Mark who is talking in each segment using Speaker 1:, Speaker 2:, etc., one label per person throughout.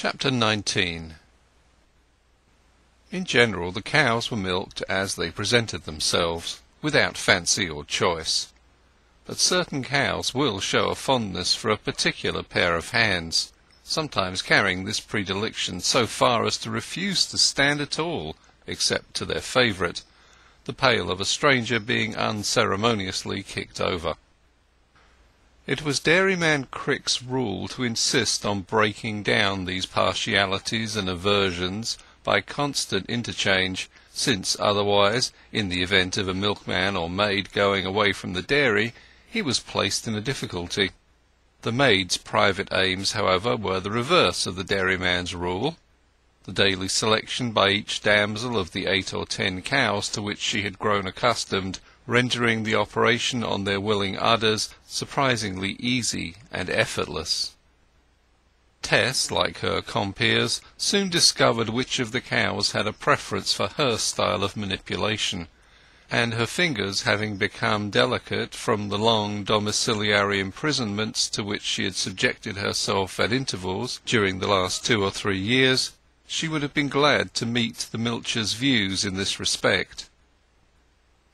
Speaker 1: Chapter 19. In general, the cows were milked as they presented themselves, without fancy or choice. But certain cows will show a fondness for a particular pair of hands, sometimes carrying this predilection so far as to refuse to stand at all, except to their favourite, the pail of a stranger being unceremoniously kicked over. It was Dairyman Crick's rule to insist on breaking down these partialities and aversions by constant interchange, since otherwise, in the event of a milkman or maid going away from the dairy, he was placed in a difficulty. The maid's private aims, however, were the reverse of the dairyman's rule. The daily selection by each damsel of the 8 or 10 cows to which she had grown accustomed, rendering the operation on their willing udders surprisingly easy and effortless. Tess, like her compeers, soon discovered which of the cows had a preference for her style of manipulation, and her fingers having become delicate from the long domiciliary imprisonments to which she had subjected herself at intervals during the last 2 or 3 years, she would have been glad to meet the milcher's views in this respect.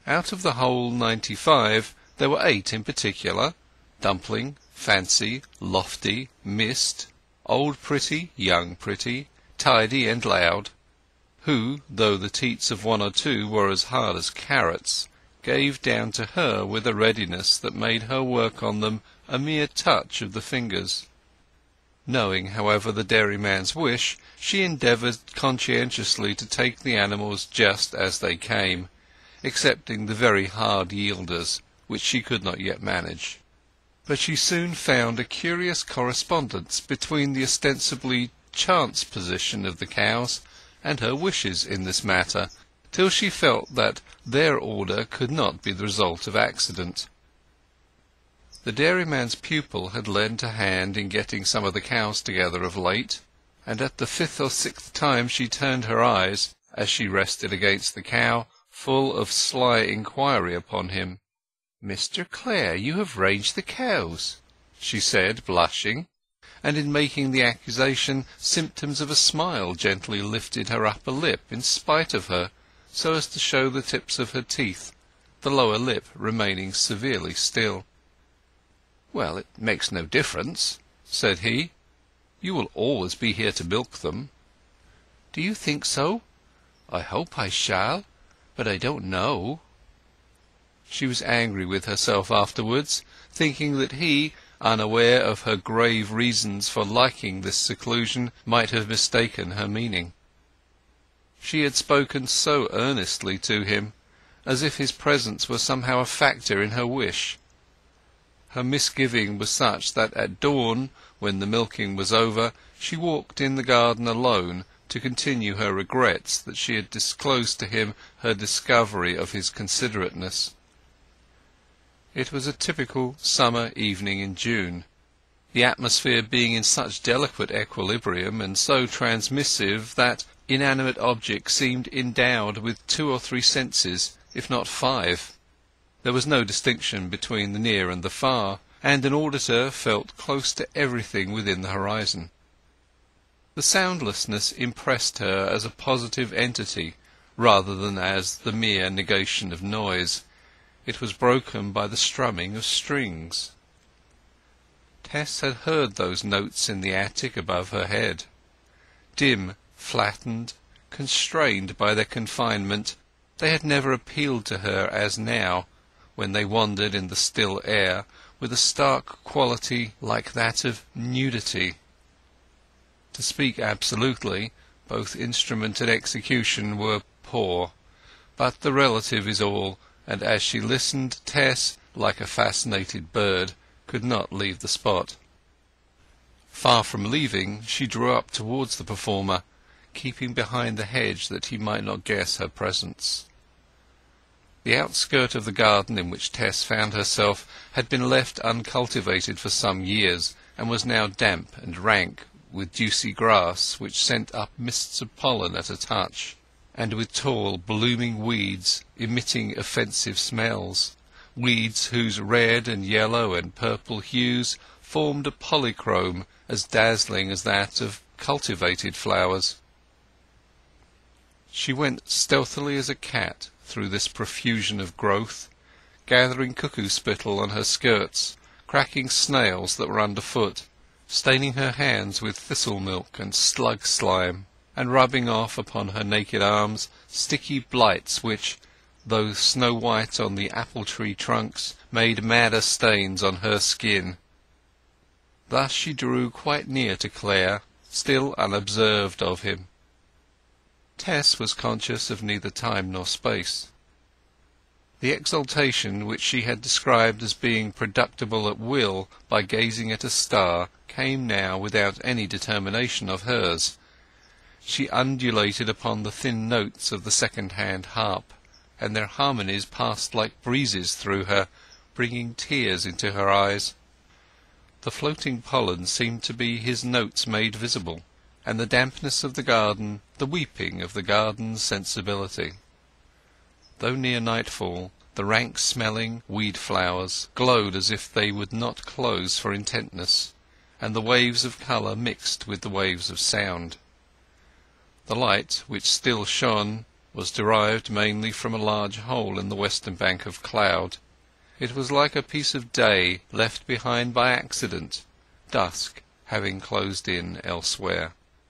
Speaker 1: Out of the whole 95, there were 8 in particular: Dumpling, Fancy, Lofty, Mist, Old Pretty, Young Pretty, Tidy and Loud, who, though the teats of 1 or 2 were as hard as carrots, gave down to her with a readiness that made her work on them a mere touch of the fingers. Knowing, however, the dairyman's wish, she endeavoured conscientiously to take the animals just as they came, excepting the very hard yielders, which she could not yet manage. But she soon found a curious correspondence between the ostensibly chance position of the cows and her wishes in this matter, till she felt that their order could not be the result of accident. The dairyman's pupil had lent a hand in getting some of the cows together of late, and at the 5th or 6th time she turned her eyes, as she rested against the cow, full of sly inquiry upon him. "Mr. Clare, you have ranged the cows," she said, blushing, and in making the accusation symptoms of a smile gently lifted her upper lip in spite of her, so as to show the tips of her teeth, the lower lip remaining severely still. "Well, it makes no difference," said he. "You will always be here to milk them." "Do you think so? I hope I shall, but I don't know." She was angry with herself afterwards, thinking that he, unaware of her grave reasons for liking this seclusion, might have mistaken her meaning. She had spoken so earnestly to him, as if his presence were somehow a factor in her wish. Her misgiving was such that at dawn, when the milking was over, she walked in the garden alone to continue her regrets that she had disclosed to him her discovery of his considerateness. It was a typical summer evening in June, the atmosphere being in such delicate equilibrium and so transmissive that inanimate objects seemed endowed with 2 or 3 senses, if not 5. There was no distinction between the near and the far, and an auditor felt close to everything within the horizon. The soundlessness impressed her as a positive entity rather than as the mere negation of noise. It was broken by the strumming of strings. Tess had heard those notes in the attic above her head. Dim, flattened, constrained by their confinement, they had never appealed to her as now, when they wandered in the still air with a stark quality like that of nudity. To speak absolutely, both instrument and execution were poor, but the relative is all, and as she listened, Tess, like a fascinated bird, could not leave the spot. Far from leaving, she drew up towards the performer, keeping behind the hedge that he might not guess her presence. The outskirt of the garden in which Tess found herself had been left uncultivated for some years, and was now damp and rank with juicy grass which sent up mists of pollen at a touch, and with tall blooming weeds emitting offensive smells, weeds whose red and yellow and purple hues formed a polychrome as dazzling as that of cultivated flowers. She went stealthily as a cat through this profusion of growth, gathering cuckoo spittle on her skirts, cracking snails that were underfoot, staining her hands with thistle milk and slug slime, and rubbing off upon her naked arms sticky blights which, though snow-white on the apple-tree trunks, made madder stains on her skin. Thus she drew quite near to Clare, still unobserved of him. Tess was conscious of neither time nor space. The exaltation which she had described as being productible at will by gazing at a star came now without any determination of hers. She undulated upon the thin notes of the second-hand harp, and their harmonies passed like breezes through her, bringing tears into her eyes. The floating pollen seemed to be his notes made visible, and the dampness of the garden the weeping of the garden's sensibility. Though near nightfall, the rank-smelling weed-flowers glowed as if they would not close for intentness, and the waves of colour mixed with the waves of sound. The light, which still shone, was derived mainly from a large hole in the western bank of cloud. It was like a piece of day left behind by accident, dusk having closed in elsewhere.